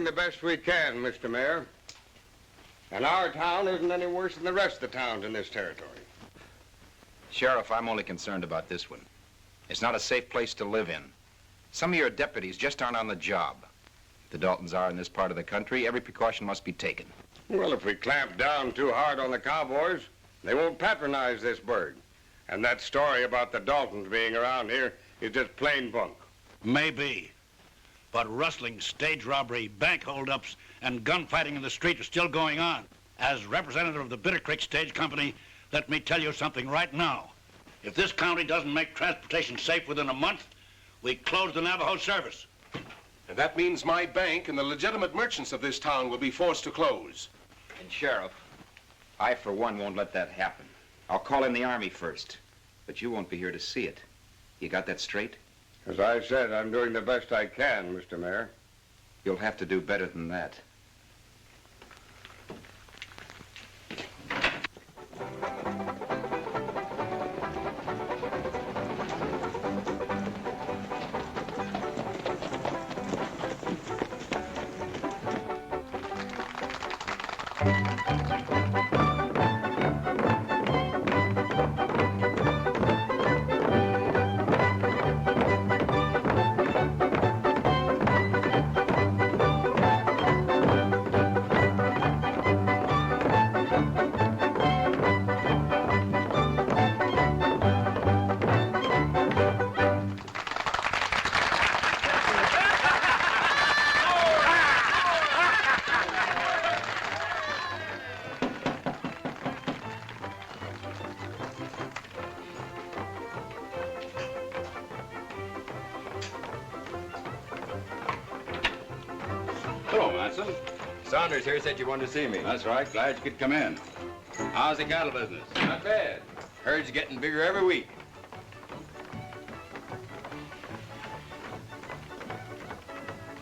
the best we can, Mr. Mayor. And our town isn't any worse than the rest of the towns in this territory. Sheriff, I'm only concerned about this one. It's not a safe place to live in. Some of your deputies just aren't on the job. The Daltons are in this part of the country. Every precaution must be taken. Well, if we clamp down too hard on the cowboys, they won't patronize this burg. And that story about the Daltons being around here is just plain bunk. Maybe. But rustling, stage robbery, bank holdups, and gunfighting in the street are still going on. As representative of the Bitter Creek Stage Company, let me tell you something right now. If this county doesn't make transportation safe within a month, we close the Navajo service. And that means my bank and the legitimate merchants of this town will be forced to close. And Sheriff, I for one won't let that happen. I'll call in the Army first, but you won't be here to see it. You got that straight? As I said, I'm doing the best I can, Mr. Mayor. You'll have to do better than that. Hello, Manson. Saunders here said you wanted to see me. That's right. Glad you could come in. How's the cattle business? Not bad. Herd's getting bigger every week.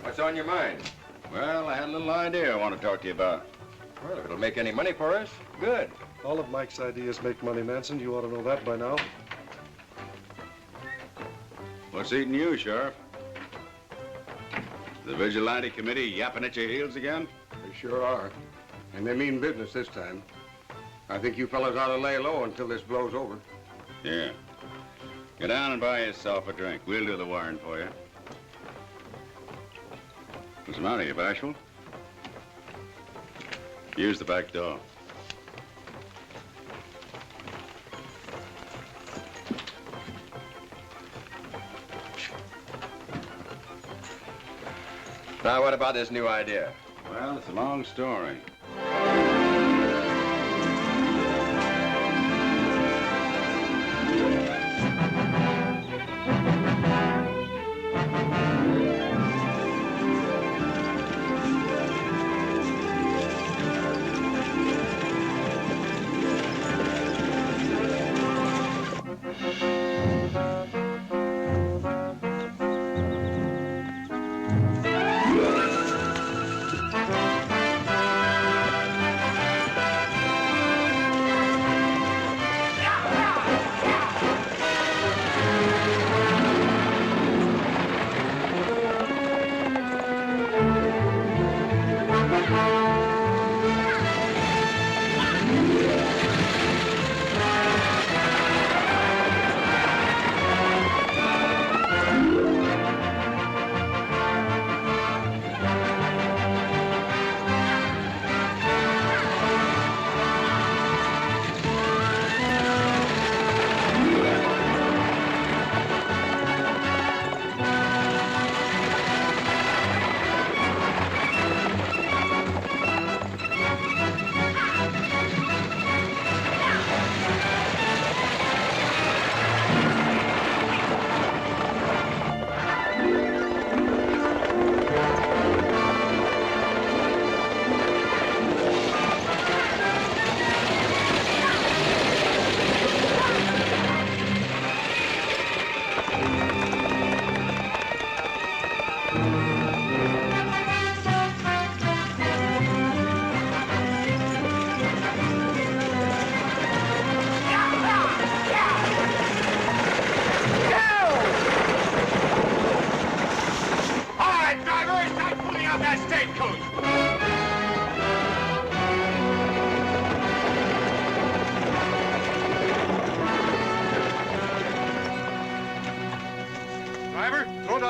What's on your mind? Well, I had a little idea I want to talk to you about. Well, if it'll make any money for us, good. All of Mike's ideas make money, Manson. You ought to know that by now. What's eating you, Sheriff? The vigilante committee yapping at your heels again? They sure are. And they mean business this time. I think you fellas ought to lay low until this blows over. Yeah. Go down and buy yourself a drink. We'll do the wiring for you. What's the matter? You bashful? Use the back door. Now, what about this new idea? Well, it's a long story.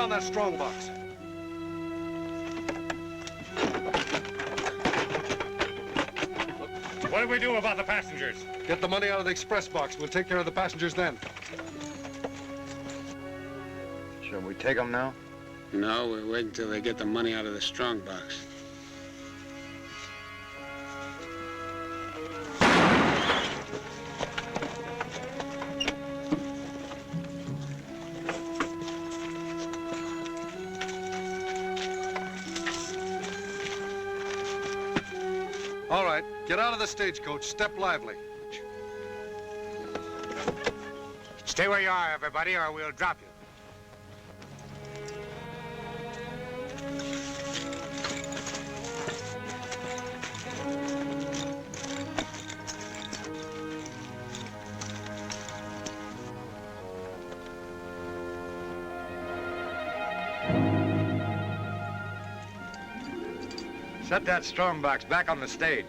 down that strong box. What do we do about the passengers? Get the money out of the express box. We'll take care of the passengers then. Shall we take them now? No, we're waiting until they get the money out of the strong box. All right, get out of the stagecoach. Step lively. Stay where you are, everybody, or we'll drop you. Set that strong box back on the stage.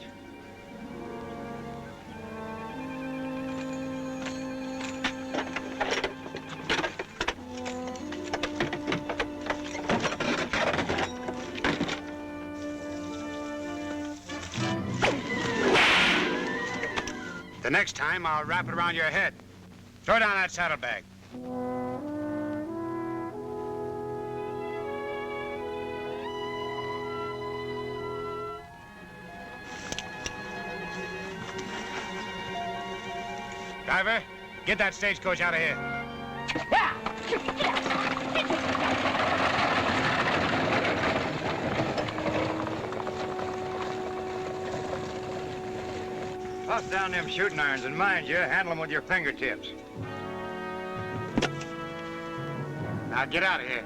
The next time, I'll wrap it around your head. Throw down that saddlebag. Driver, get that stagecoach out of here. Toss down them shooting irons, and mind you, handle them with your fingertips. Now get out of here.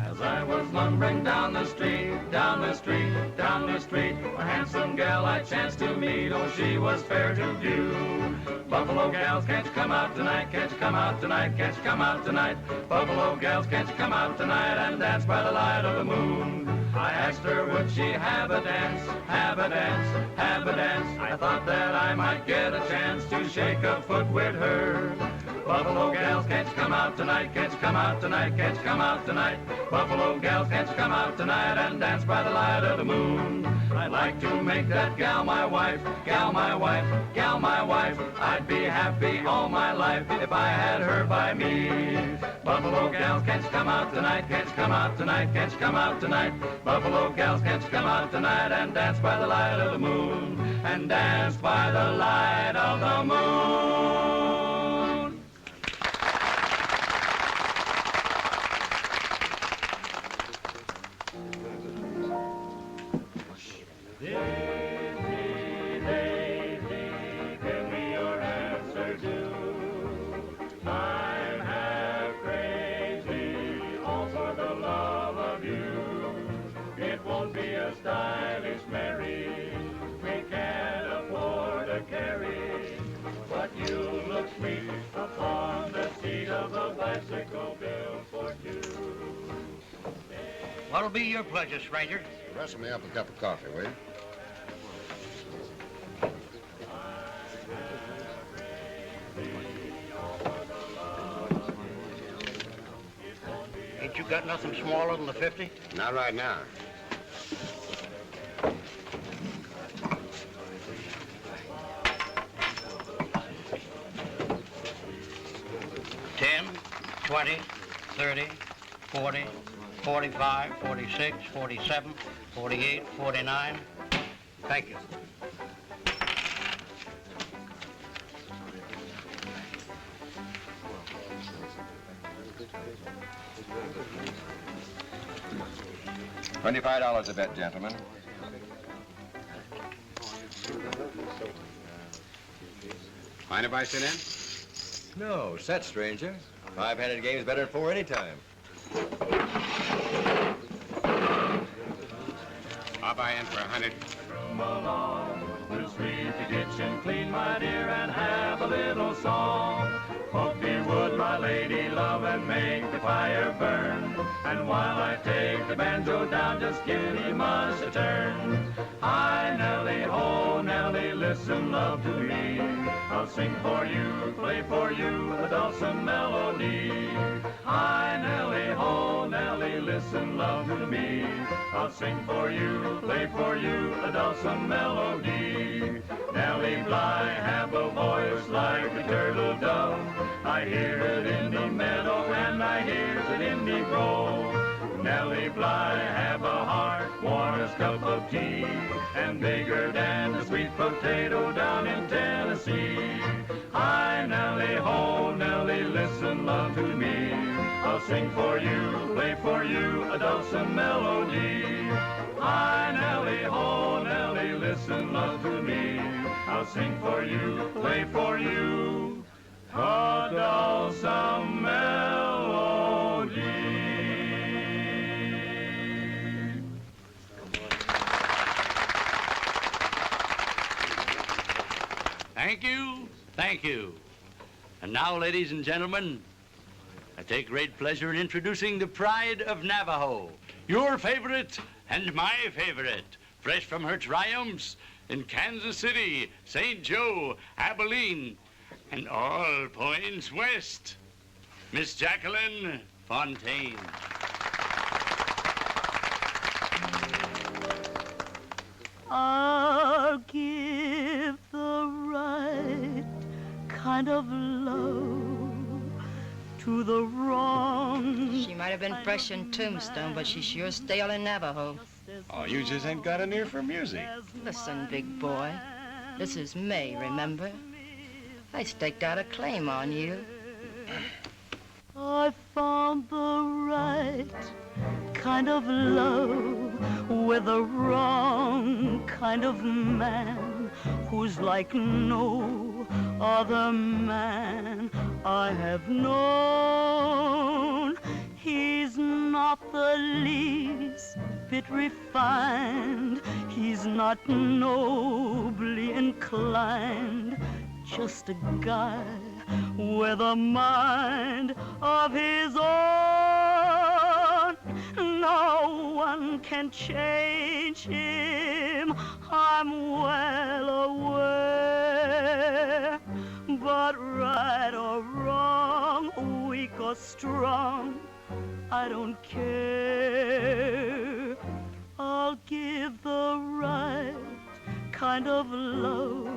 As I was lumbering down the street, down the street, down the street, a handsome gal I chanced to meet, oh, she was fair to view. Buffalo gals, can't you come out tonight? Can't you come out tonight? Can't you come out tonight? Buffalo gals, can't you come out tonight and dance by the light of the moon? I asked her, would she have a dance, have a dance, have a dance? I thought that I might get a chance to shake a foot with her. Buffalo gals, can't you come out tonight? Can't you come out tonight? Can't you come out tonight? Buffalo gals, can't you come out tonight and dance by the light of the moon? I'd like to make that gal my wife, gal my wife, gal my wife. I'd be happy all my life if I had her by me. Buffalo gals, can't you come out tonight? Can't you come out tonight? Can't you come out tonight? Buffalo gals, can't you come out tonight and dance by the light of the moon? And dance by the light of the moon. Stylish Mary, we can't afford to carry, but you look sweet upon the seat of the bicycle built for two. What'll be your pleasure, stranger? Rustle me up a cup of coffee, will you? Ain't you got nothing smaller than the 50? Not right now. 10, 20, 30, 40, 45, 46, 47, 48, 49. Thank you. $25 a bet, gentlemen. Mind if I sit in? No, set, stranger. Five-handed game's better than four any time. I'll buy in for 100. Come along. We'll sweep the kitchen clean, my dear, and have a little song. Poke the wood, my lady love, and make the fire burn. And while I take the banjo down, just give him us a turn. Hi, Nellie, ho, Nellie, listen, love, to me. I'll sing for you, play for you, a dulcet melody. Hi, Nellie, ho, Nellie, listen, love, to me. I'll sing for you, play for you, a dulcet melody. Nellie Bly have a voice like a turtle dove. I hear it in the meadow and I hear it in the grove. Nellie Bly have a heart, warm as cup of tea, and bigger than the sweet potato down in Tennessee. Hi, Nellie, ho, Nellie, listen, love, to me. I'll sing for you, play for you, a dulcet melody. Hi, Nellie, ho, Nellie, listen, love, to me. I'll sing for you, play for you, a dulcet melody. Thank you, thank you. And now, ladies and gentlemen, I take great pleasure in introducing the pride of Navajo, your favorite and my favorite, fresh from her triumphs in Kansas City, St. Joe, Abilene, and all points west, Miss Jacqueline Fontaine. I'll give the right kind of love to the wrong. She might have been fresh in Tombstone, but she's sure stale in Navajo. Oh, you just ain't got an ear for music. Listen, big boy. This is May, remember? I staked out a claim on you. I found the right kind of love with the wrong kind of man who's like no other man I have known. He's not the least bit refined. He's not nobly inclined. Just a guy with a mind of his own. No one can change him, I'm well aware. But right or wrong, weak or strong, I don't care. I'll give the right kind of love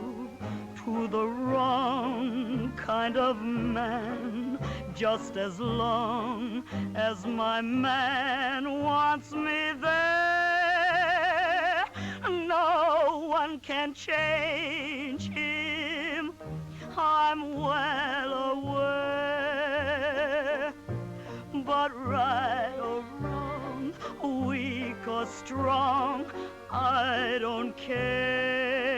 to the wrong kind of man, just as long as my man wants me there. No one can change him, I'm well aware. But right or wrong, weak or strong, I don't care.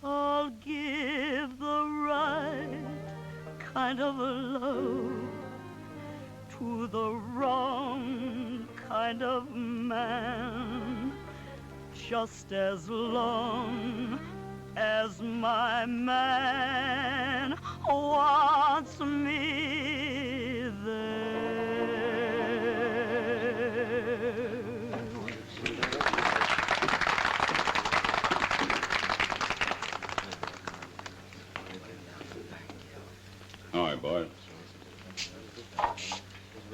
I'll give the right kind of love to the wrong kind of man, just as long as my man wants me there. All right, boys.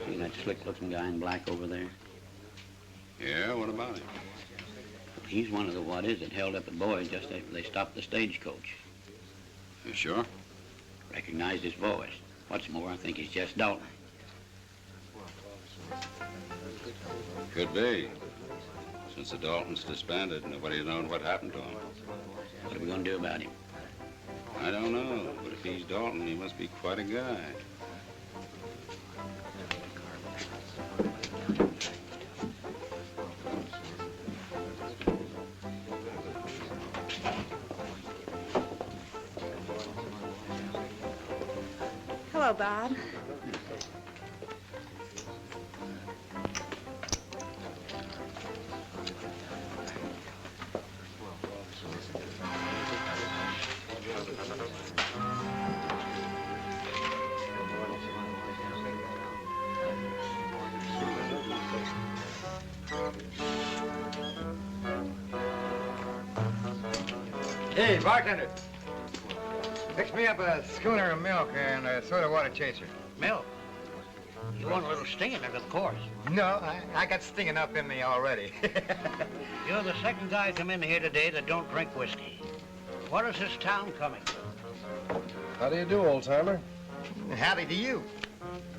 See that slick-looking guy in black over there? Yeah, what about him? He's one of the what-is that held up the boys just after they stopped the stagecoach. You sure? Recognized his voice. What's more, I think he's just Dalton. Could be. Since the Daltons disbanded, nobody's known what happened to him. What are we going to do about him? I don't know, but if he's Dalton, he must be quite a guy. Hello, Bob. Hey, bartender. Fix me up a schooner of milk and a soda water chaser. Milk? You want a little sting in it, of course. No, I got sting enough in me already. You're the second guy come in here today that don't drink whiskey. What is this town coming to? How do you do, old-timer? Howdy to you.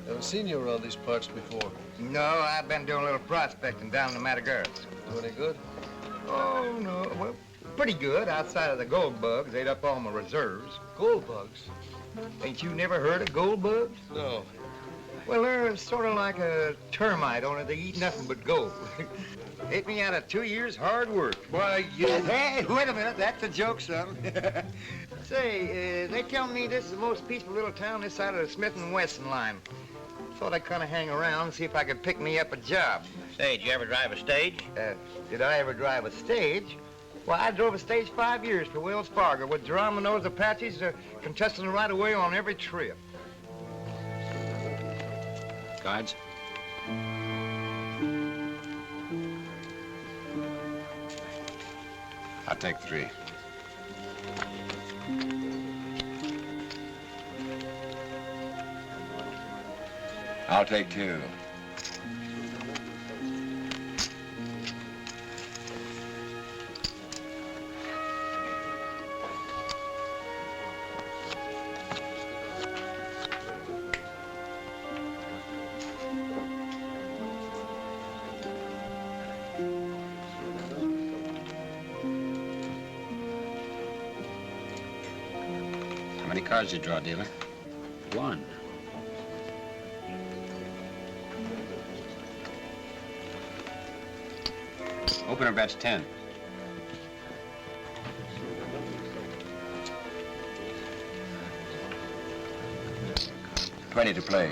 Never seen you around these parts before. No, I've been doing a little prospecting down in the Madagascar. Do any good? Oh, no. Well, pretty good. Outside of the gold bugs, ate up all my reserves. Gold bugs? Ain't you never heard of gold bugs? No. Well, they're sort of like a termite, only they eat nothing but gold. Ate me out of 2 years' hard work. Why, you... Hey, wait a minute. That's a joke, son. Say, they tell me this is the most peaceful little town this side of the Smith and Wesson line. Thought I'd kind of hang around and see if I could pick me up a job. Say, did you ever drive a stage? Did I ever drive a stage? Well, I drove a stage 5 years for Wells Fargo with Geronimo's Apaches contesting the right-of-way on every trip. Guides? I'll take 3. I'll take 2. How many cards did you draw, dealer? 1. Opener bets 10. $20 to play.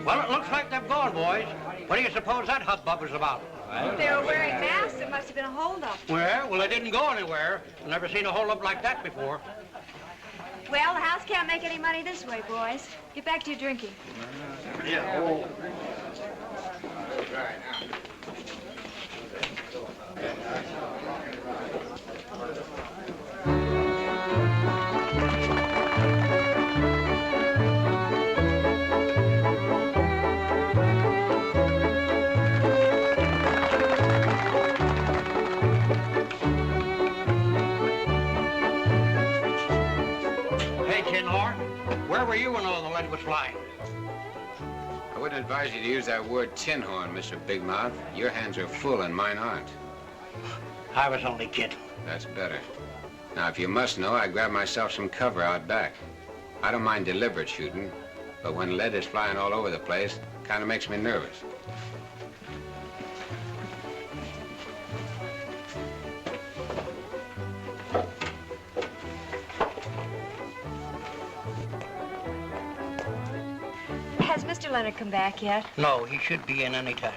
Well, it looks like they're going, boys. What do you suppose that hubbub was about? They were wearing masks. It must have been a holdup. Well, they didn't go anywhere. Never seen a holdup like that before. Well, the house can't make any money this way, boys. Get back to your drinking. Yeah. Where were you when all the lead was flying? I wouldn't advise you to use that word tin horn, Mr. Big Mouth. Your hands are full and mine aren't. I was only kidding. That's better. Now, if you must know, I grabbed myself some cover out back. I don't mind deliberate shooting, but when lead is flying all over the place, it kind of makes me nervous. Has Mr. Leonard come back yet? No, he should be in any time.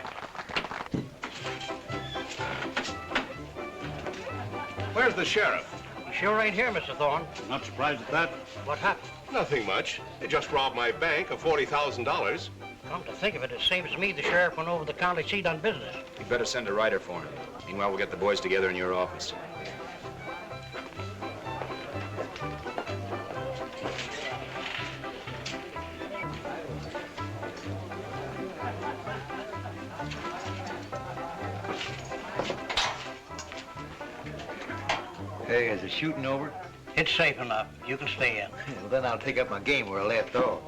Where's the sheriff? He sure ain't here, Mr. Thorne. Not surprised at that. What happened? Nothing much. They just robbed my bank of $40,000. Come to think of it, it seems to me the sheriff went over to the county seat on business. You'd better send a writer for him. Meanwhile, we'll get the boys together in your office. Hey, is the shooting over? It's safe enough. You can stay in. Well, then I'll take up my game where I left off.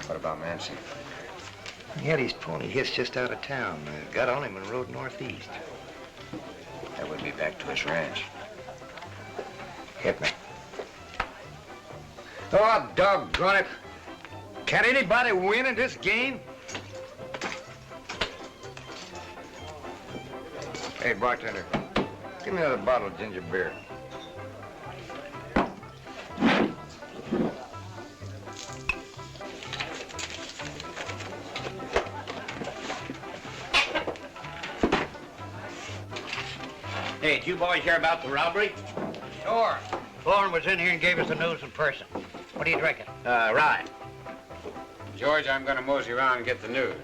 What about Manson? He had his pony hitched just out of town. Got on him and rode northeast. That would be back to his ranch. Hit me. Oh, doggone it. Can anybody win in this game? Hey, bartender, give me another bottle of ginger beer. Hey, did you boys hear about the robbery? Sure. Florin was in here and gave us the news in person. What are you drinking? Rye. George, I'm going to mosey around and get the news.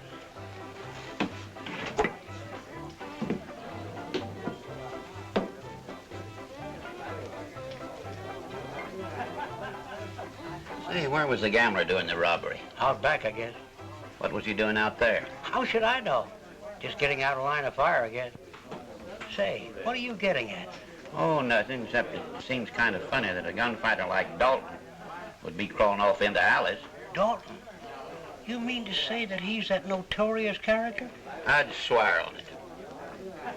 Say, where was the gambler doing the robbery? Out back, I guess. What was he doing out there? How should I know? Just getting out of line of fire, I guess. Say, what are you getting at? Oh, nothing, except it seems kind of funny that a gunfighter like Dalton would be crawling off into alleys. Dalton? You mean to say that he's that notorious character? I'd swear on it.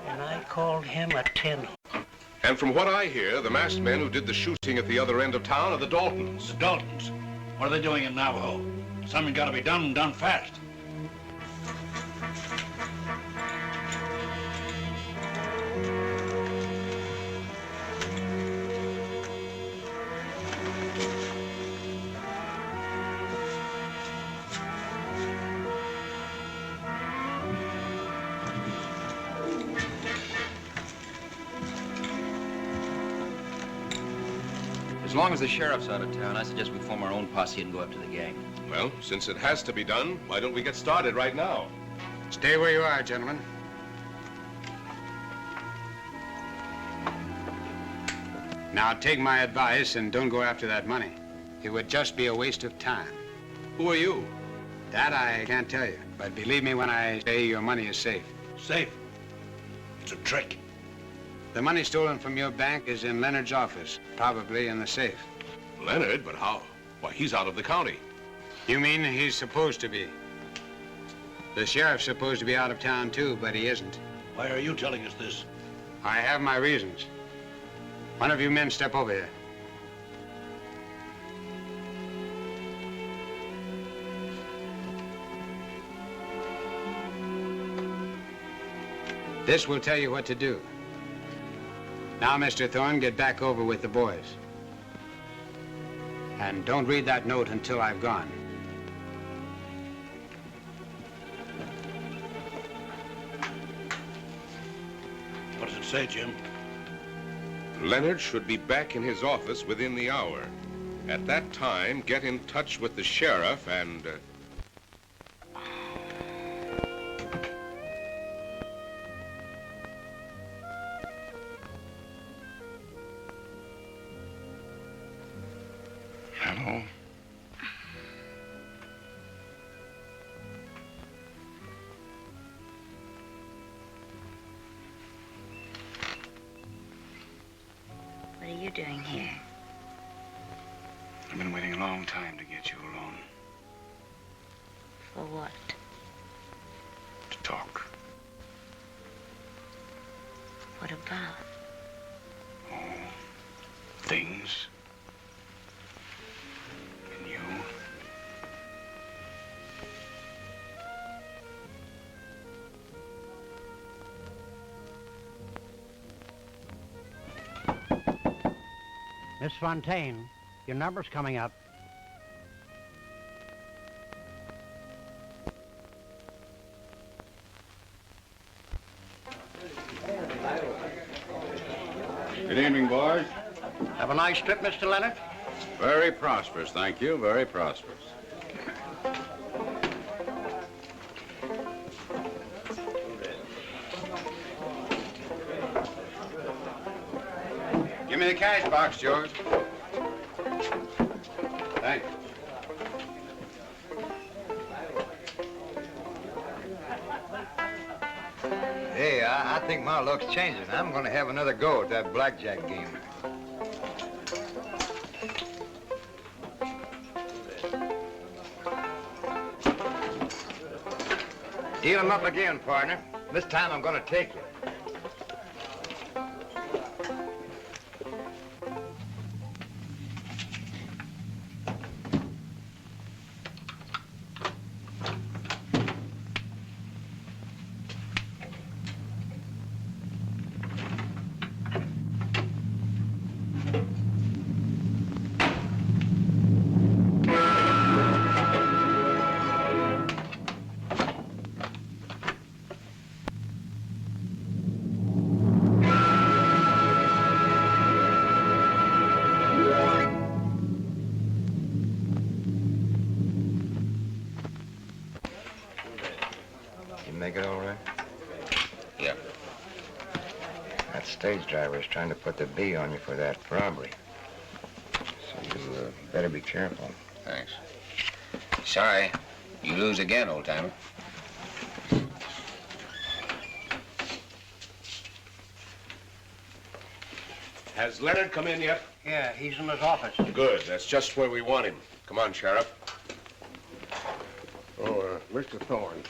And I called him a tin. And from what I hear, the masked men who did the shooting at the other end of town are the Daltons. The Daltons? What are they doing in Navajo? Something got to be done and done fast. As long as the sheriff's out of town, I suggest we form our own posse and go after the gang. Well, since it has to be done, why don't we get started right now? Stay where you are, gentlemen. Now, take my advice and don't go after that money. It would just be a waste of time. Who are you? That I can't tell you, but believe me when I say your money is safe. Safe? It's a trick. The money stolen from your bank is in Leonard's office, probably in the safe. Leonard? But how? Why, he's out of the county. You mean he's supposed to be? The sheriff's supposed to be out of town, too, but he isn't. Why are you telling us this? I have my reasons. One of you men step over here. This will tell you what to do. Now, Mr. Thorne, get back over with the boys. And don't read that note until I've gone. What does it say, Jim? Leonard should be back in his office within the hour. At that time, get in touch with the sheriff and... Hello? What are you doing here? I've been waiting a long time to get you alone. For what? To talk. What about? Oh, things. And you. Miss Fontaine, your number's coming up. Good evening, boys. Have a nice trip, Mr. Leonard? Very prosperous, thank you. Very prosperous. me the cash box, George. Thanks. Hey, I think my luck's changing. I'm going to have another go at that blackjack game. Deal 'em up again, partner. This time I'm going to take you. Make it all right? Yeah. That stage driver is trying to put the B on you for that robbery. So you better be careful. Thanks. Sorry. You lose again, old timer. Has Leonard come in yet? Yeah, he's in his office. Good. That's just where we want him. Come on, Sheriff. Oh, Mr. Thorne,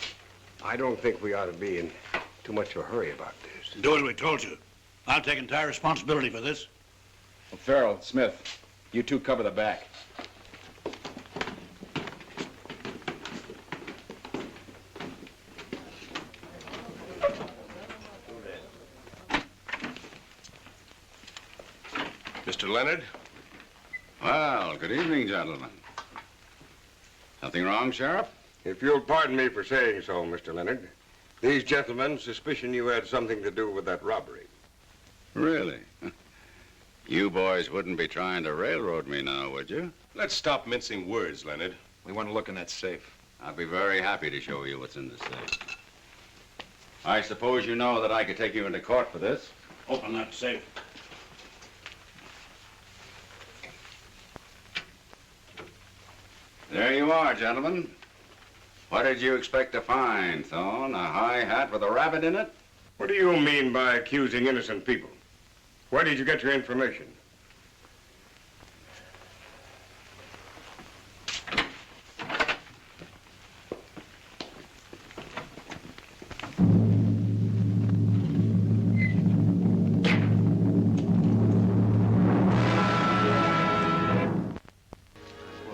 I don't think we ought to be in too much of a hurry about this. Do as we told you. I'll take entire responsibility for this. Well, Farrell, Smith, you two cover the back. Mr. Leonard? Well, good evening, gentlemen. Nothing wrong, Sheriff? If you'll pardon me for saying so, Mr. Leonard, these gentlemen suspicion you had something to do with that robbery. Really? You boys wouldn't be trying to railroad me now, would you? Let's stop mincing words, Leonard. We want to look in that safe. I'll be very happy to show you what's in the safe. I suppose you know that I could take you into court for this. Open that safe. There you are, gentlemen. What did you expect to find, Thorne? A high hat with a rabbit in it? What do you mean by accusing innocent people? Where did you get your information?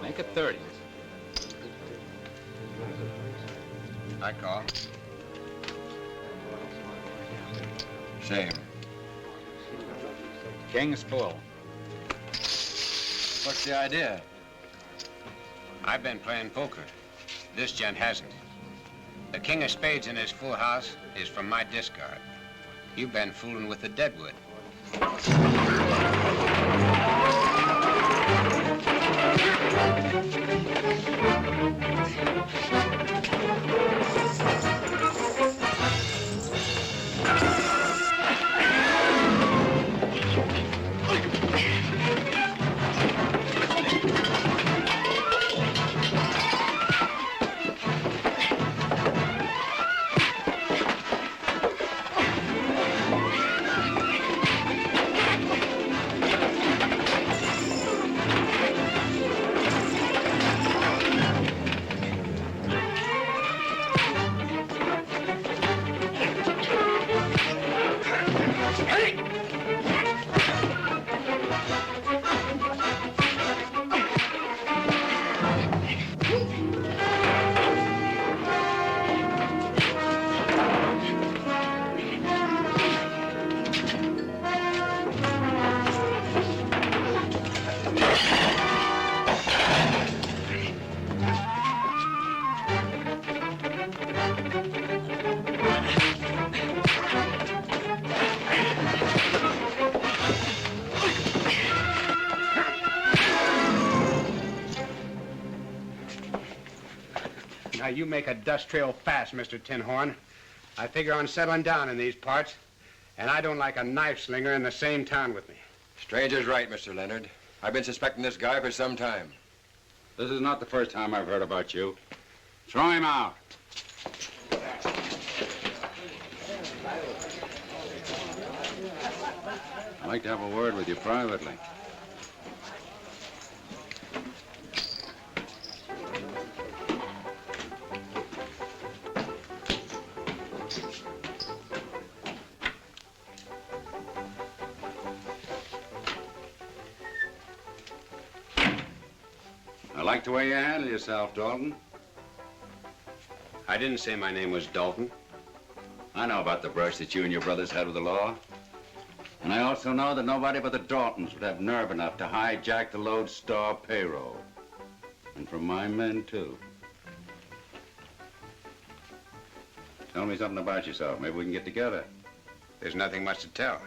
Make it 30. I call. Shame. King's full. What's the idea? I've been playing poker. This gent hasn't. The king of spades in his full house is from my discard. You've been fooling with the deadwood. Now, you make a dust trail fast, Mr. Tinhorn. I figure on settling down in these parts, and I don't like a knife slinger in the same town with me. Stranger's right, Mr. Leonard. I've been suspecting this guy for some time. This is not the first time I've heard about you. Throw him out. I'd like to have a word with you privately. I like the way you handle yourself, Dalton. I didn't say my name was Dalton. I know about the brush that you and your brothers had with the law. And I also know that nobody but the Daltons would have nerve enough to hijack the Lodestar payroll. And from my men, too. Tell me something about yourself. Maybe we can get together. There's nothing much to tell.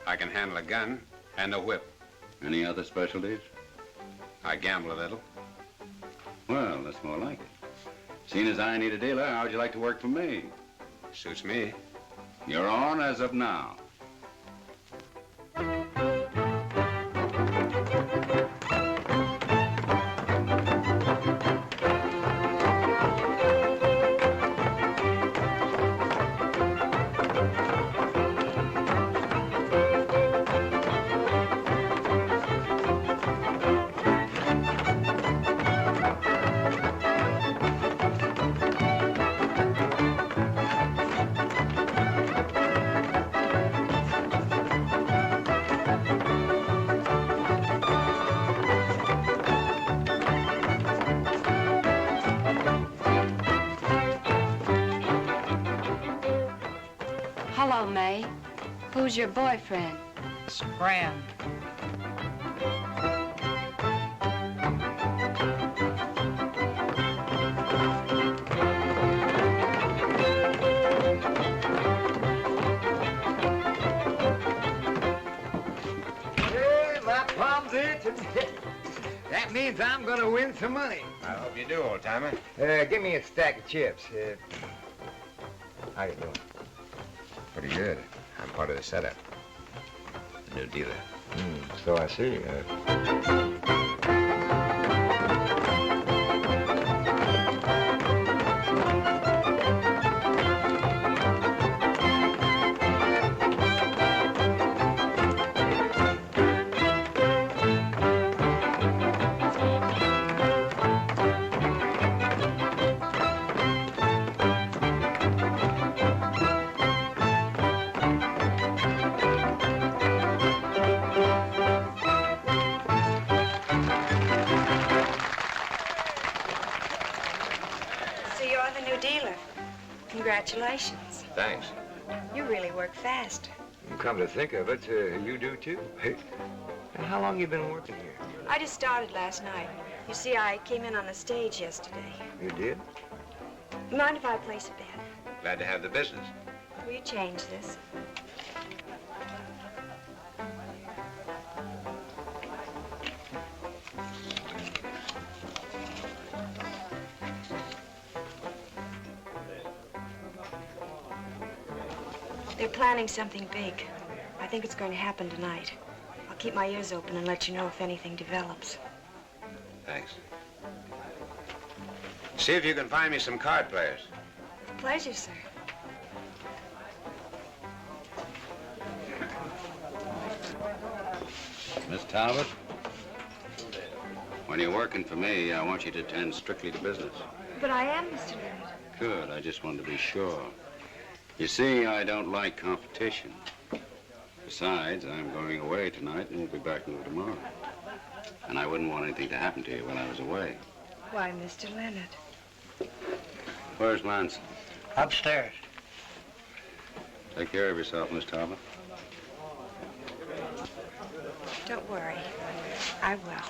I can handle a gun and a whip. Any other specialties? I gamble a little. Well, that's more like it. Seeing as I need a dealer, how would you like to work for me? Suits me. You're on as of now. Hello, May. Who's your boyfriend? Scram. Hey, my palm's itching. That means I'm gonna win some money. I hope you do, old-timer. Give me a stack of chips. How you doing? Pretty good. I'm part of the setup. The new dealer. So I see. So you're the new dealer. Congratulations. Thanks. You really work fast. Come to think of it, you do too. And how long you been working here? I just started last night. You see, I came in on the stage yesterday. You did? Mind if I place a bet? Glad to have the business. Will you change this? They're planning something big. I think it's going to happen tonight. I'll keep my ears open and let you know if anything develops. Thanks. See if you can find me some card players. With pleasure, sir. Miss Talbot, when you're working for me, I want you to attend strictly to business. But I am, Mr. Leonard. Good. I just wanted to be sure. You see, I don't like competition. Besides, I'm going away tonight and won't be back until tomorrow. And I wouldn't want anything to happen to you while I was away. Why, Mr. Leonard? Where's Lance? Upstairs. Take care of yourself, Miss Talbot. Don't worry. I will.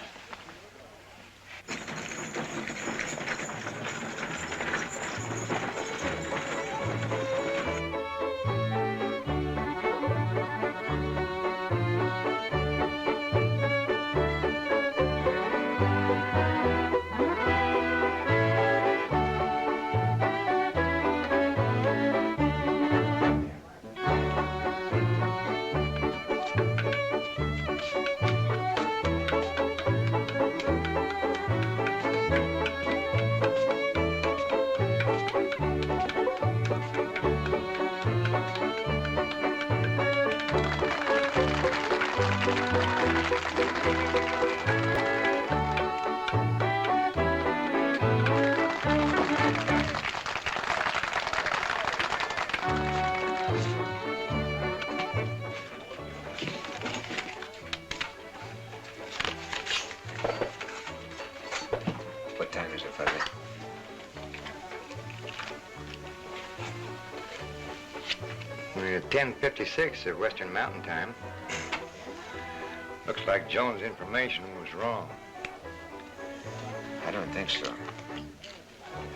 What time is it, Fuzzy? We're at 10:56 at Western Mountain Time. Looks like Joan's information was wrong. I don't think so.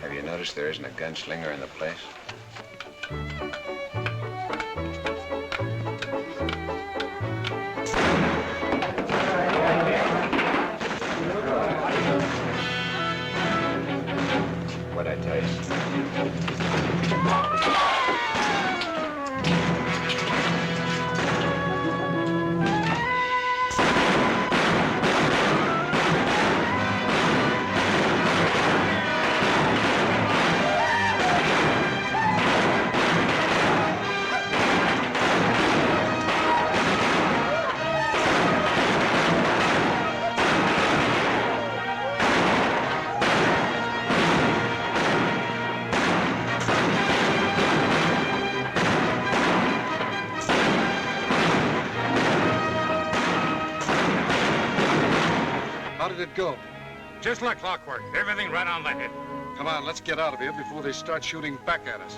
Have you noticed there isn't a gunslinger in the place? What'd I tell you? How did it go? Just like clockwork. Everything right on the head. Come on, let's get out of here before they start shooting back at us.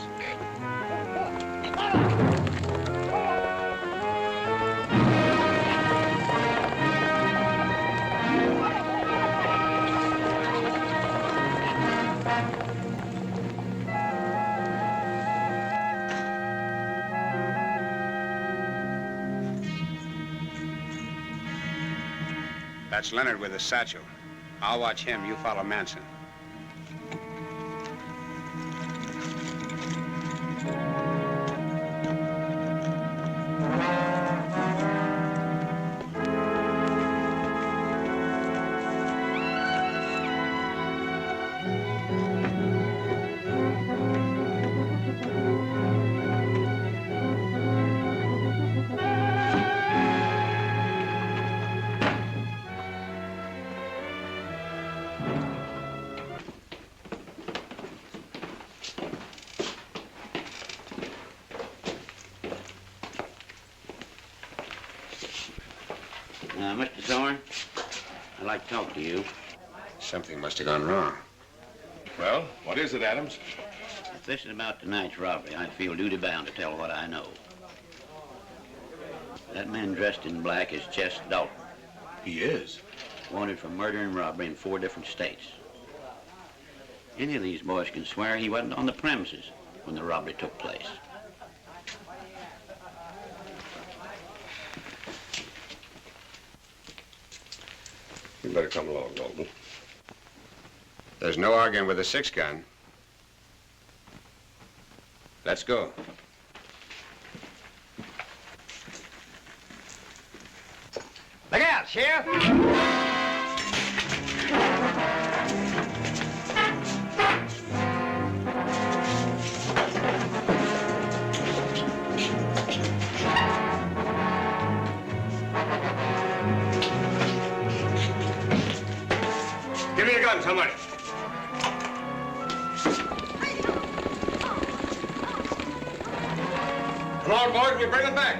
That's Leonard with a satchel. I'll watch him. You follow Manson. Mr. Thorne, I'd like to talk to you. Something must have gone wrong. Well, what is it, Adams? If this is about tonight's robbery, I feel duty-bound to tell what I know. That man dressed in black is Chess Dalton. He is? Wanted for murder and robbery in 4 different states. Any of these boys can swear he wasn't on the premises when the robbery took place. You better come along, Dalton. There's no arguing with a 6-gun. Let's go. Look out, Sheriff! Give me your gun, somebody. Come on, boys, we bring them back.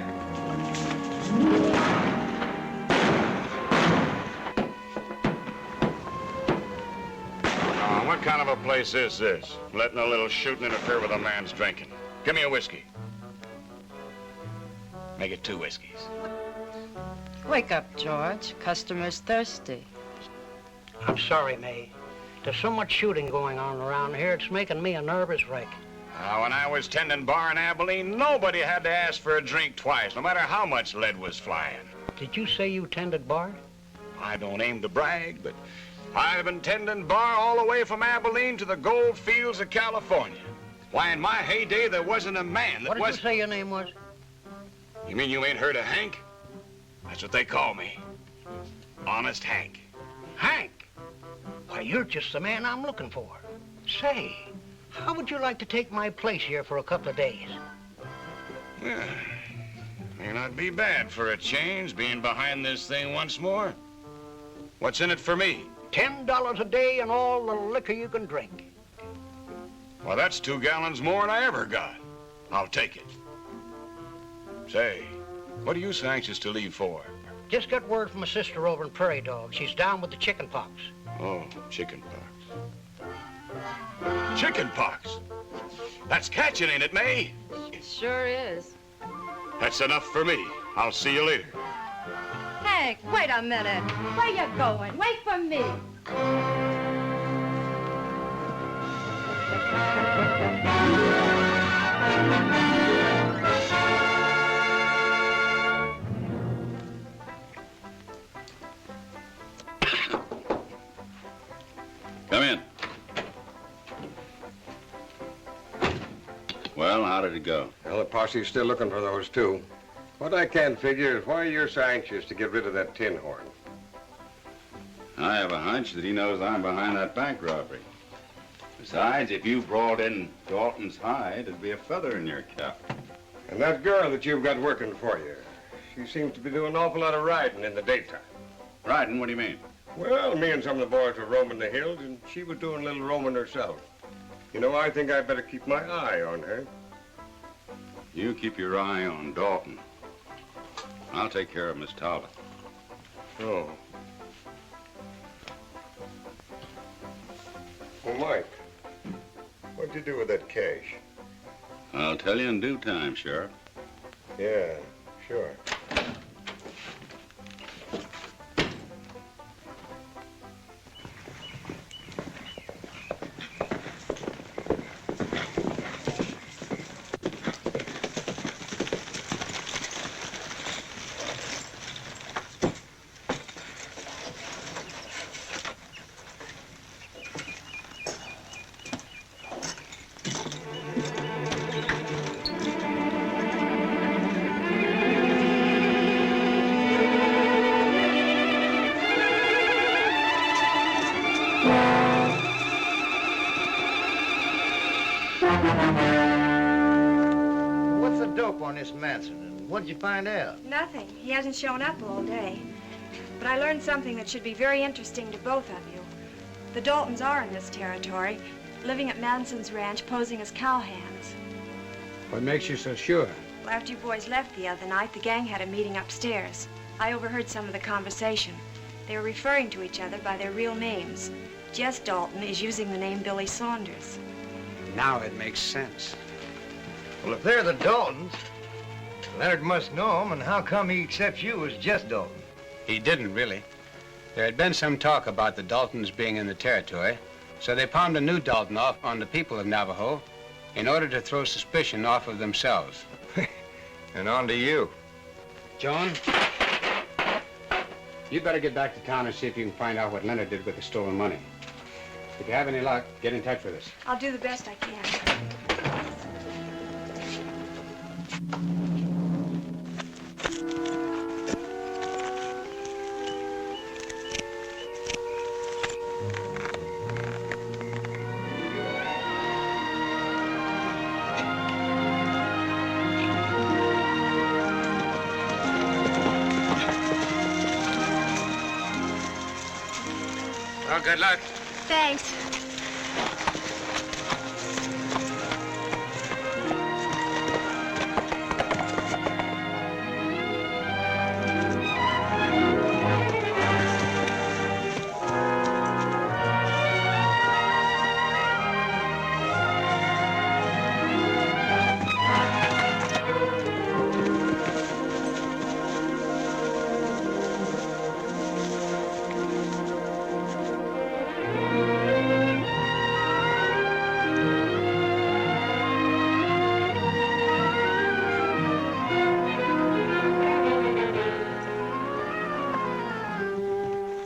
What kind of a place is this? Letting a little shooting interfere with a man's drinking. Give me a whiskey. Make it 2 whiskeys. Wake up, George. Customer's thirsty. I'm sorry, May. There's so much shooting going on around here, it's making me a nervous wreck. When I was tending bar in Abilene, nobody had to ask for a drink twice, no matter how much lead was flying. Did you say you tended bar? I don't aim to brag, but I've been tending bar all the way from Abilene to the gold fields of California. Why, in my heyday, there wasn't a man that What did you say your name was? You mean you ain't heard of Hank? That's what they call me. Honest Hank. Hank? Why, you're just the man I'm looking for. Say, how would you like to take my place here for a couple of days? Yeah. May not be bad for a change, being behind this thing once more. What's in it for me? $10 a day and all the liquor you can drink. Well, that's 2 gallons more than I ever got. I'll take it. Say, what are you so anxious to leave for? Just got word from a sister over in Prairie Dog. She's down with the chicken pox. Oh, chicken pox. Chicken pox? That's catching, ain't it, May? It sure is. That's enough for me. I'll see you later. Hank, wait a minute. Where you going? Wait for me. Come in. Well, how did it go? Well, the posse's still looking for those 2. What I can't figure is why you're so anxious to get rid of that tin horn. I have a hunch that he knows I'm behind that bank robbery. Besides, if you brought in Dalton's hide, it'd be a feather in your cap. And that girl that you've got working for you, she seems to be doing an awful lot of riding in the daytime. Riding? What do you mean? Well, me and some of the boys were roaming the hills, and she was doing a little roaming herself. You know, I think I'd better keep my eye on her. You keep your eye on Dalton. I'll take care of Miss Talbot. Oh. Well, Mike, what'd you do with that cash? I'll tell you in due time, Sheriff. Yeah, sure. What's the dope on this Manson, and what did you find out? Nothing. He hasn't shown up all day. But I learned something that should be very interesting to both of you. The Daltons are in this territory, living at Manson's ranch, posing as cowhands. What makes you so sure? Well, after you boys left the other night, the gang had a meeting upstairs. I overheard some of the conversation. They were referring to each other by their real names. Jess Dalton is using the name Billy Saunders. Now it makes sense. Well, if they're the Daltons, Leonard must know them, and how come he accepts you as Jess Dalton? He didn't, really. There had been some talk about the Daltons being in the territory, so they palmed a new Dalton off on the people of Navajo in order to throw suspicion off of themselves. And on to you. Joan, you'd better get back to town and see if you can find out what Leonard did with the stolen money. If you have any luck, get in touch with us. I'll do the best I can. Well, good luck. Thanks.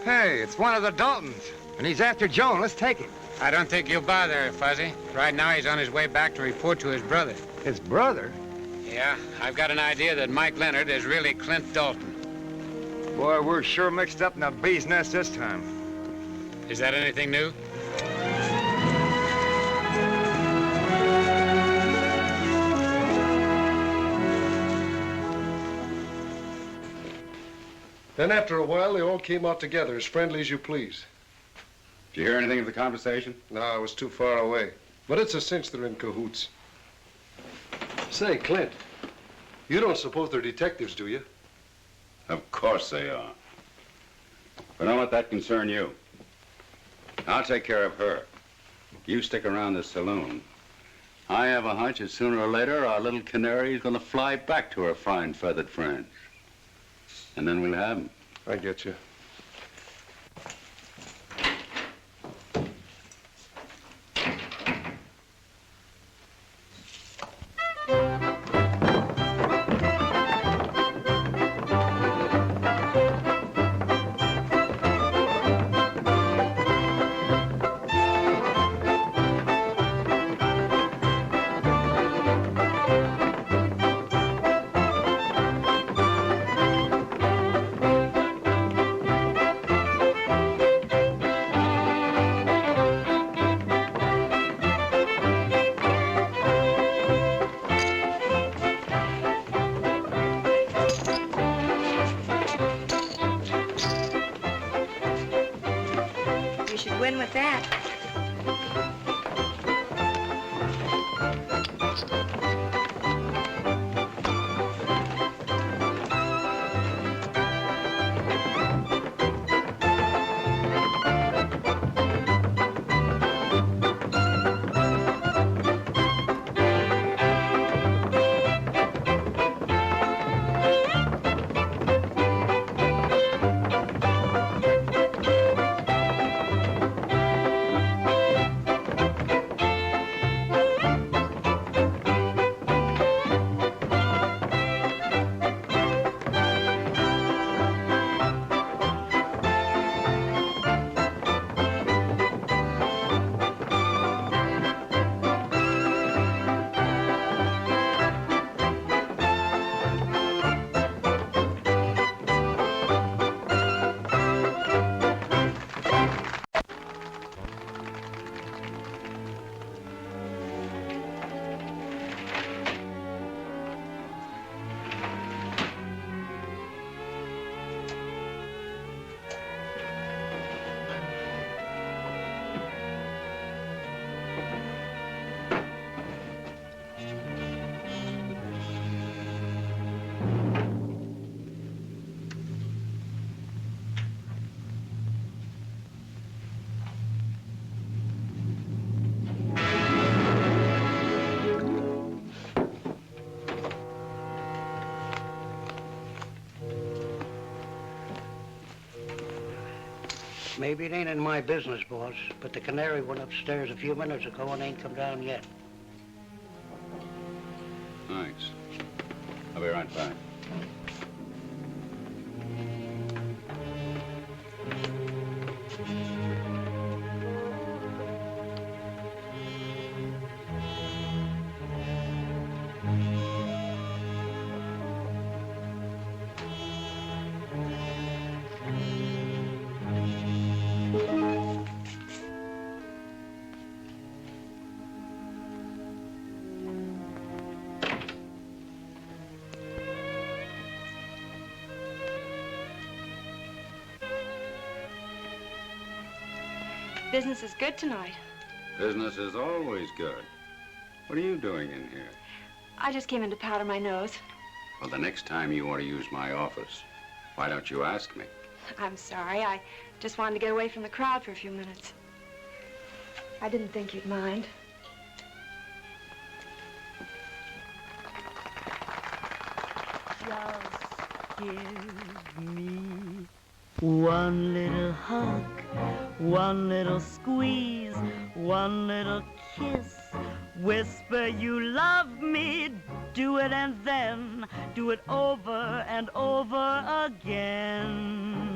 Hey, it's one of the Daltons, and he's after Joan. Let's take him. I don't think you'll bother, Fuzzy. Right now, he's on his way back to report to his brother. His brother? Yeah, I've got an idea that Mike Leonard is really Clint Dalton. Boy, we're sure mixed up in a bee's nest this time. Is that anything new? Then after a while, they all came out together, as friendly as you please. Did you hear anything of the conversation? No, I was too far away. But it's a cinch they're in cahoots. Say, Clint, you don't suppose they're detectives, do you? Of course they are. But don't let that concern you. I'll take care of her. You stick around the saloon. I have a hunch that sooner or later our little canary is going to fly back to her fine feathered friends. And then we'll have him. I get you. Win with that. Maybe it ain't in my business, boss, but the canary went upstairs a few minutes ago and ain't come down yet. Thanks. I'll be right back. Business is good tonight. Business is always good. What are you doing in here? I just came in to powder my nose. Well, the next time you want to use my office, why don't you ask me? I'm sorry. I just wanted to get away from the crowd for a few minutes. I didn't think you'd mind. Just give me one little hug, one little squeeze, one little kiss. Whisper you love me, do it and then do it over and over again.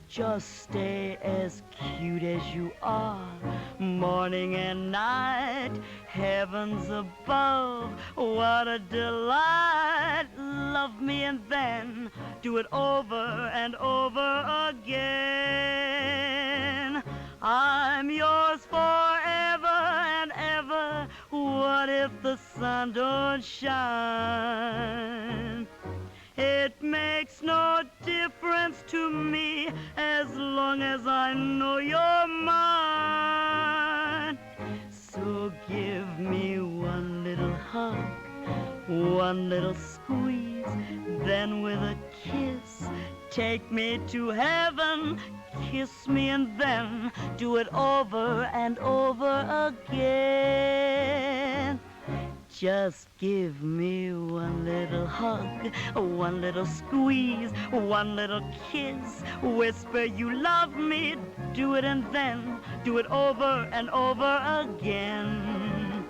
Just stay as cute as you are, morning and night, heavens above, what a delight. Love me and then do it over and over again. I'm yours forever and ever. What if the sun don't shine? It makes no difference to me as long as I know you're mine. So give me one little hug, one little squeeze, then with a kiss, take me to heaven. Kiss me and then do it over and over again. Just give me one little hug, one little squeeze, one little kiss. Whisper you love me, do it and then do it over and over again.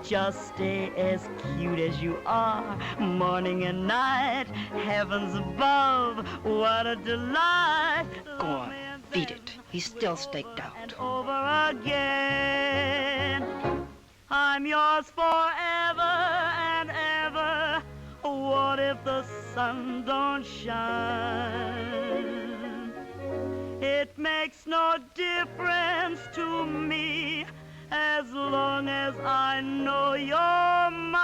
Just stay as cute as you are, morning and night, heavens above, what a delight. Go on, beat it. He's still staked out. And over again. I'm yours forever and ever. What if the sun don't shine? It makes no difference to me as long as I know you're mine.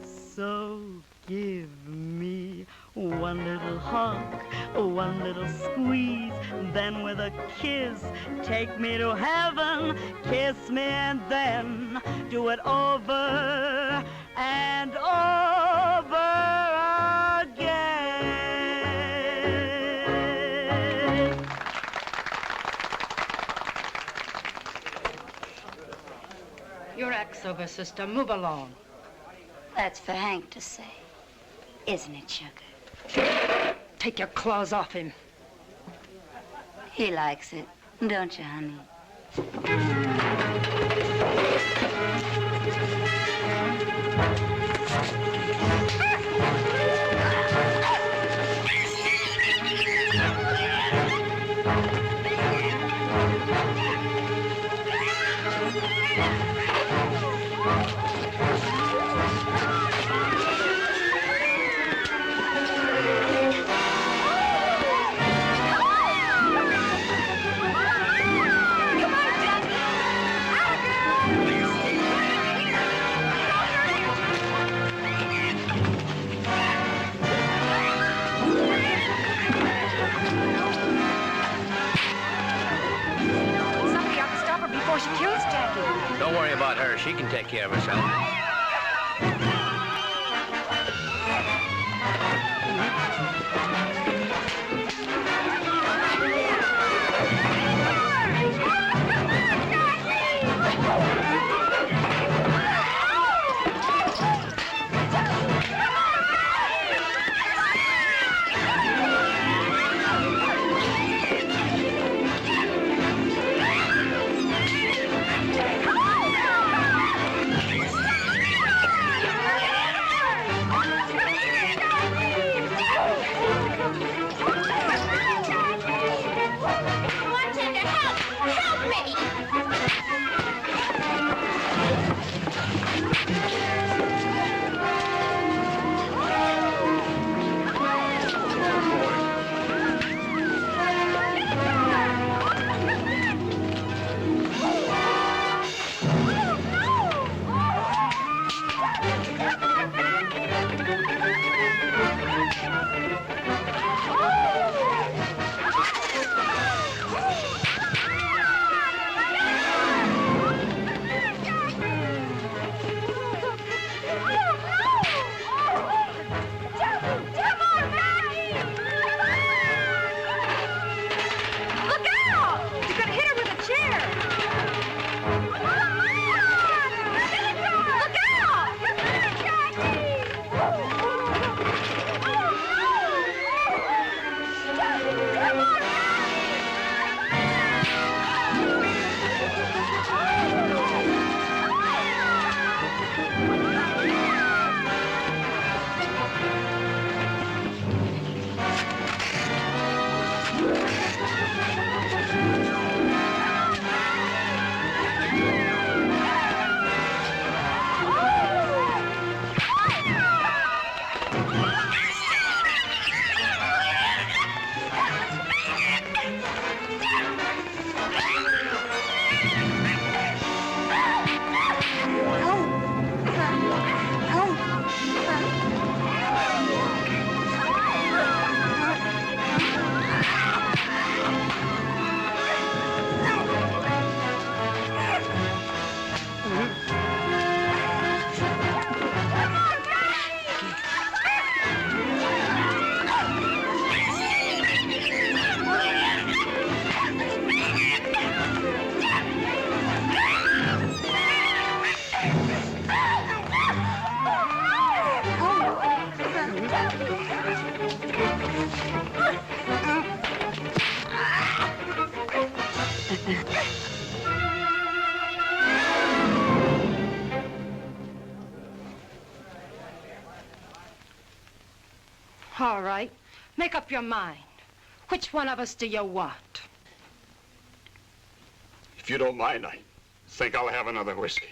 So give me one little hug, one little squeeze, then with a kiss, take me to heaven, kiss me and then do it over and over again. Your act's over, sister. Move along. That's for Hank to say, isn't it, sugar? Take your claws off him. He likes it, don't you, honey? She kills Jackie. Don't worry about her. She can take care of herself. All right. Make up your mind. Which one of us do you want? If you don't mind, I think I'll have another whiskey.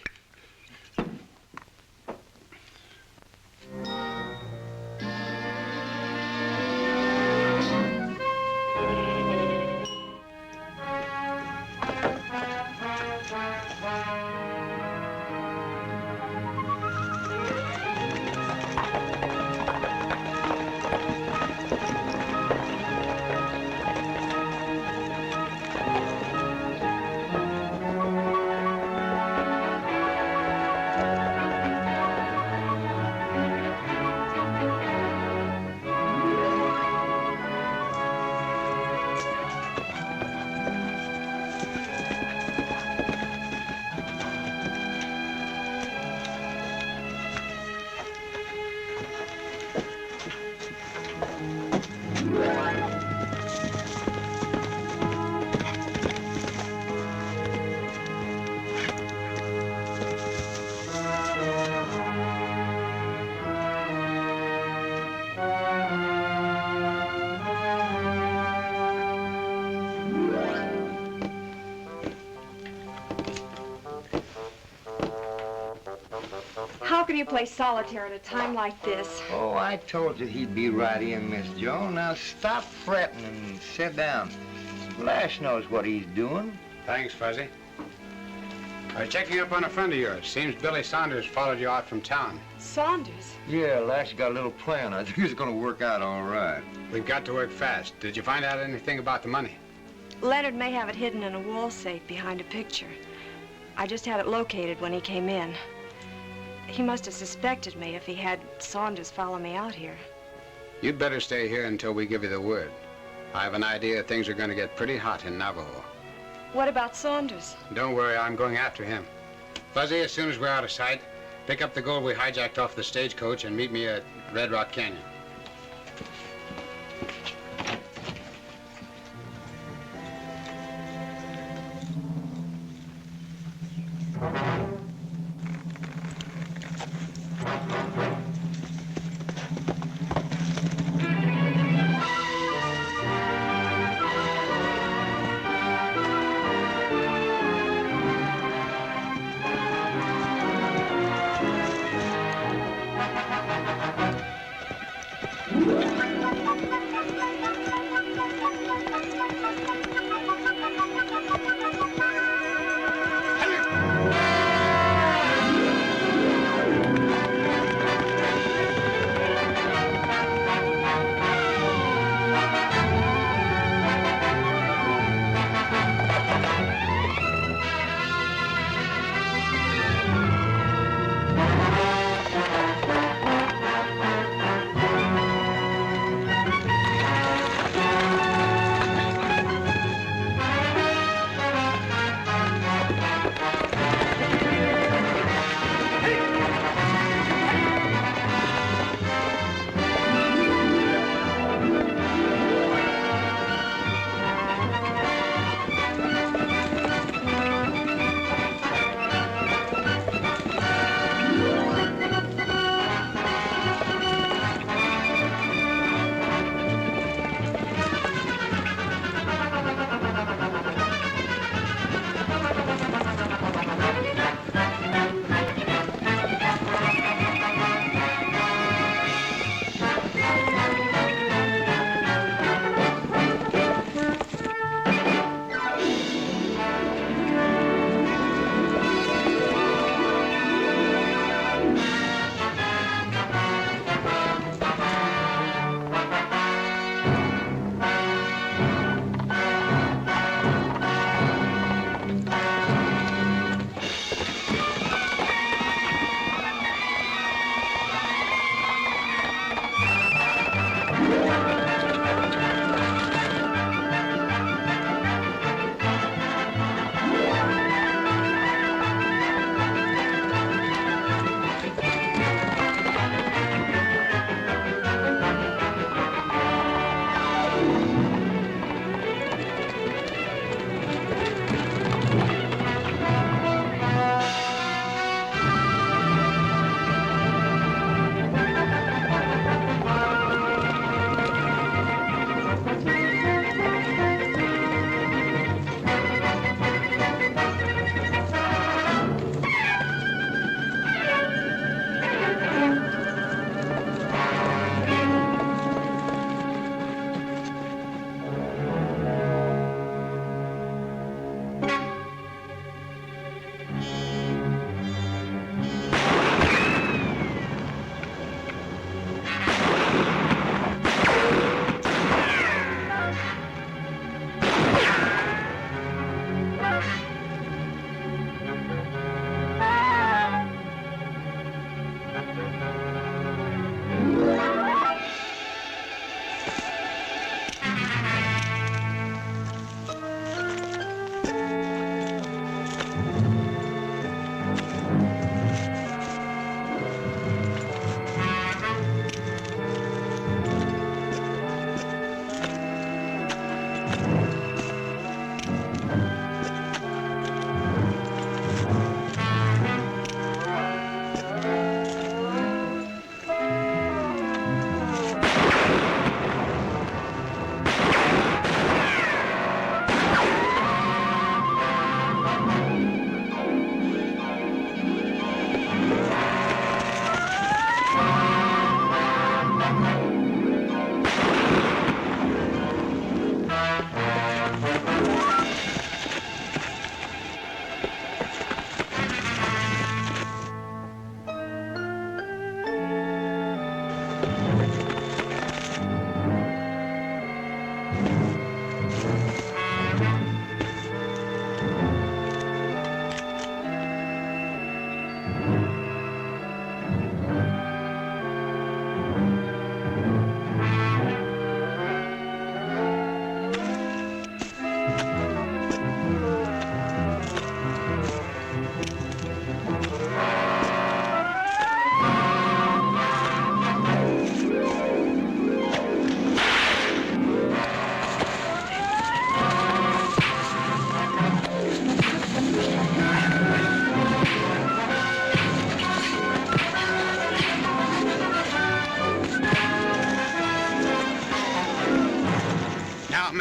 How can you play solitaire at a time like this? Oh, I told you he'd be right in, Miss Joan. Now stop fretting and sit down. Lash knows what he's doing. Thanks, Fuzzy. I was checking up on a friend of yours. Seems Billy Saunders followed you out from town. Saunders? Yeah, Lash got a little plan. I think it's gonna work out all right. We've got to work fast. Did you find out anything about the money? Leonard may have it hidden in a wall safe behind a picture. I just had it located when he came in. He must have suspected me if he had Saunders follow me out here. You'd better stay here until we give you the word. I have an idea things are going to get pretty hot in Navajo. What about Saunders? Don't worry, I'm going after him. Fuzzy, as soon as we're out of sight, pick up the gold we hijacked off the stagecoach and meet me at Red Rock Canyon.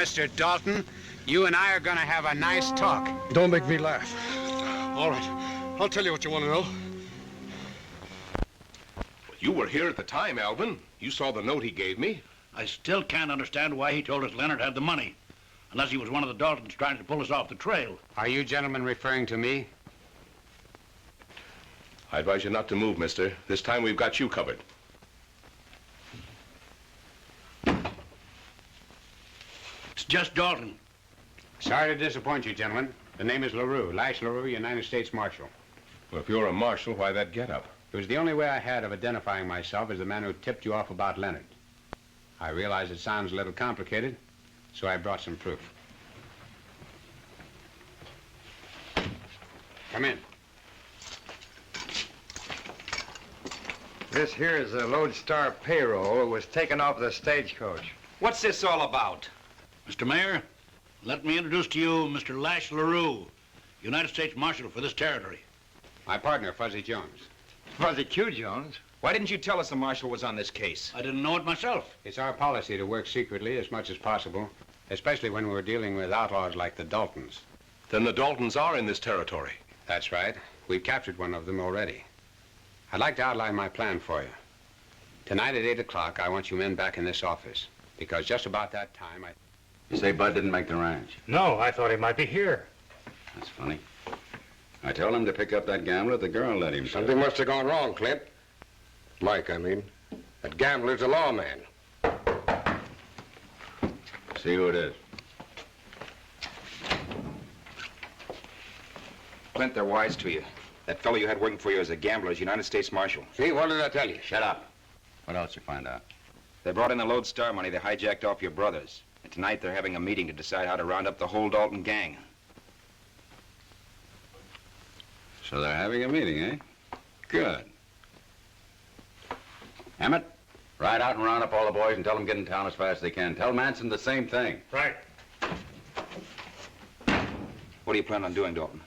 Mr. Dalton, you and I are going to have a nice talk. Don't make me laugh. All right, I'll tell you what you want to know. You were here at the time, Alvin. You saw the note he gave me. I still can't understand why he told us Leonard had the money, unless he was one of the Daltons trying to pull us off the trail. Are you gentlemen referring to me? I advise you not to move, mister. This time we've got you covered. It's just Dalton. Sorry to disappoint you, gentlemen. The name is LaRue, Lash LaRue, United States Marshal. Well, if you're a marshal, why that getup? It was the only way I had of identifying myself as the man who tipped you off about Leonard. I realize it sounds a little complicated, so I brought some proof. Come in. This here is a Lodestar payroll. It was taken off the stagecoach. What's this all about? Mr. Mayor, let me introduce to you Mr. Lash LaRue, United States Marshal for this territory. My partner, Fuzzy Jones. Fuzzy Q. Jones? Why didn't you tell us the marshal was on this case? I didn't know it myself. It's our policy to work secretly as much as possible, especially when we're dealing with outlaws like the Daltons. Then the Daltons are in this territory. That's right. We've captured one of them already. I'd like to outline my plan for you. Tonight at 8 o'clock, I want you men back in this office, because just about that time, You say Bud didn't make the ranch? No, I thought he might be here. That's funny. I told him to pick up that gambler. The girl let him. Something must have gone wrong, Clint. Mike, I mean. That gambler's a lawman. See who it is. Clint, they're wise to you. That fellow you had working for you as a gambler is United States Marshal. See, what did I tell you? Shut up. What else you find out? They brought in the Lodestar money they hijacked off your brothers. And tonight they're having a meeting to decide how to round up the whole Dalton gang. So they're having a meeting, eh? Good. Emmett, ride out and round up all the boys and tell them get in town as fast as they can. Tell Manson the same thing. Right. What do you plan on doing, Dalton?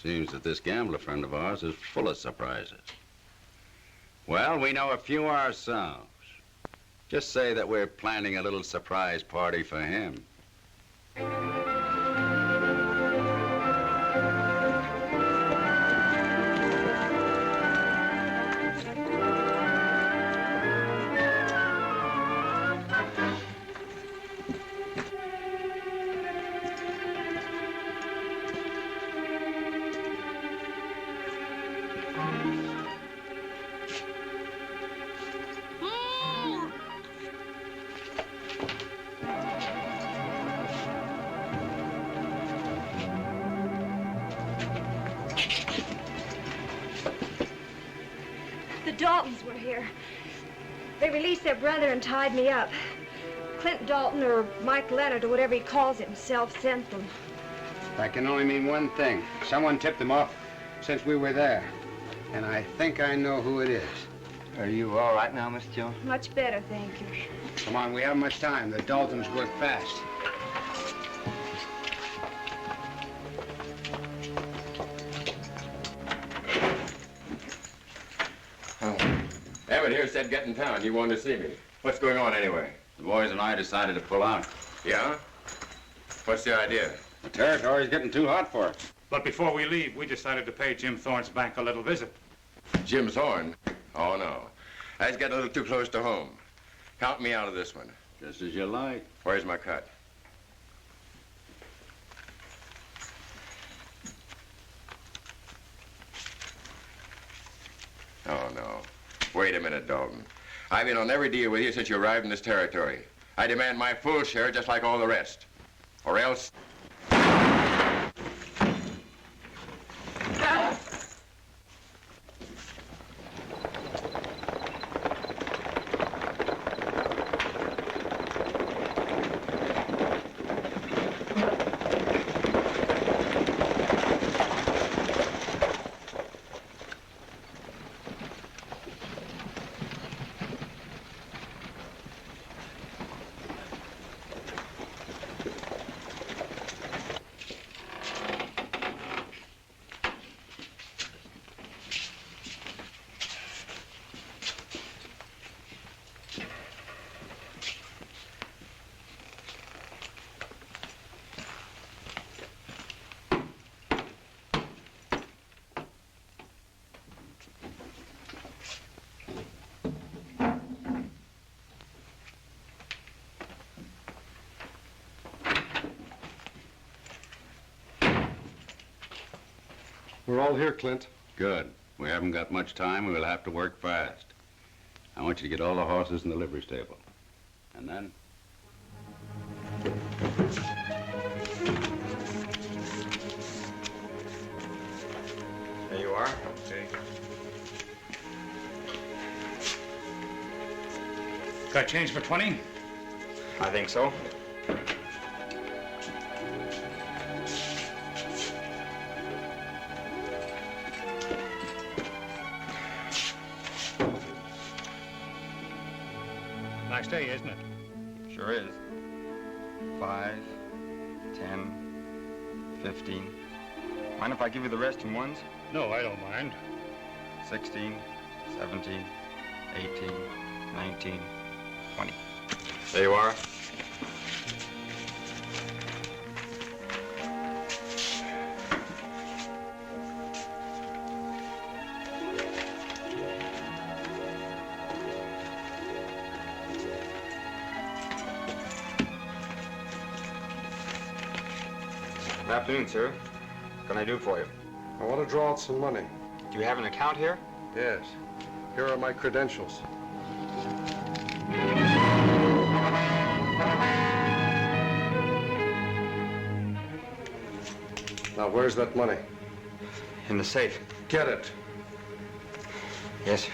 Seems that this gambler friend of ours is full of surprises. Well, we know a few ourselves. Just say that we're planning a little surprise party for him. The Daltons were here. They released their brother and tied me up. Clint Dalton, or Mike Leonard, or whatever he calls himself, sent them. That can only mean one thing. Someone tipped them off since we were there. And I think I know who it is. Are you all right now, Miss Jones? Much better, thank you. Come on, we haven't much time. The Daltons work fast. Emmett here said get in town. You wanted to see me. What's going on anyway? The boys and I decided to pull out. Yeah? What's the idea? The territory's getting too hot for us. But before we leave, we decided to pay Jim Thorne's bank a little visit. Jim Thorne? Oh, no. That's getting a little too close to home. Count me out of this one. Just as you like. Where's my cut? Oh, no. Wait a minute, Dalton. I've been on every deal with you since you arrived in this territory. I demand my full share just like all the rest. Or else... We're all here, Clint. Good. We haven't got much time. We'll have to work fast. I want you to get all the horses in the livery stable. And then... There you are. Okay. Got change for 20? I think so. Nice day, isn't it? Sure is. 5, 10, 15. Mind if I give you the rest in ones? No, I don't mind. 16, 17, 18, 19, 20. There you are. Good afternoon, sir. What can I do for you? I want to draw out some money. Do you have an account here? Yes. Here are my credentials. Now, where's that money? In the safe. Get it. Yes, sir.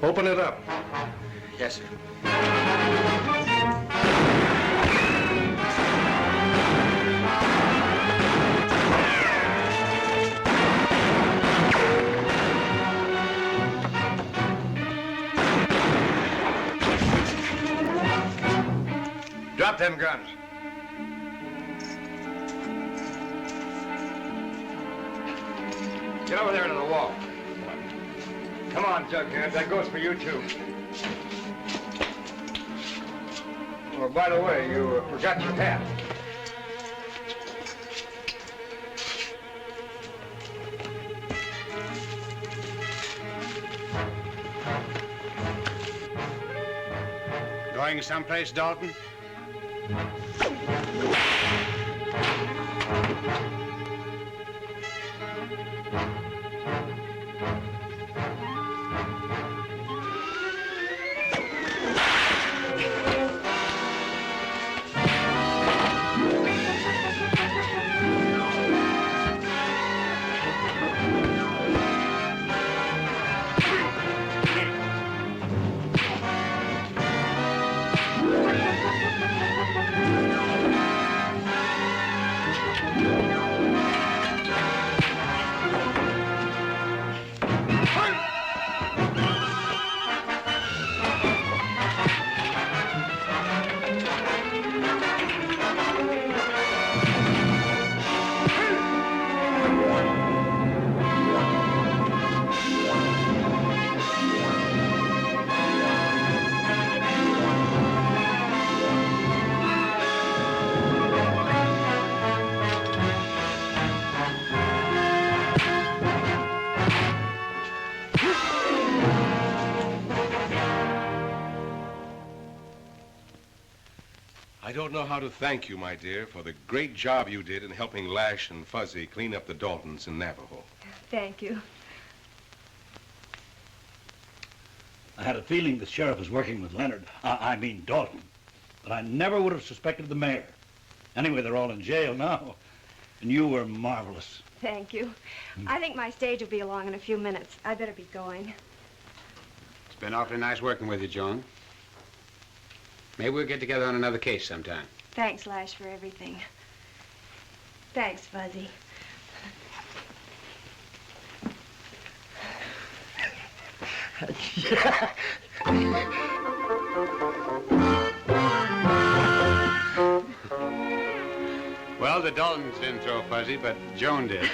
Open it up. Yes, sir. Drop them guns. Get over there to the wall. Come on, Jughead. That goes for you, too. Oh, by the way, you forgot your hat. Going someplace, Dalton? I don't know how to thank you, my dear, for the great job you did in helping Lash and Fuzzy clean up the Daltons in Navajo. Thank you. I had a feeling the sheriff was working with Leonard. I mean Dalton. But I never would have suspected the mayor. Anyway, they're all in jail now. And you were marvelous. Thank you. I think my stage will be along in a few minutes. I'd better be going. It's been awfully nice working with you, Joan. Maybe we'll get together on another case sometime. Thanks, Lash, for everything. Thanks, Fuzzy. Well, the Daltons didn't throw Fuzzy, but Joan did.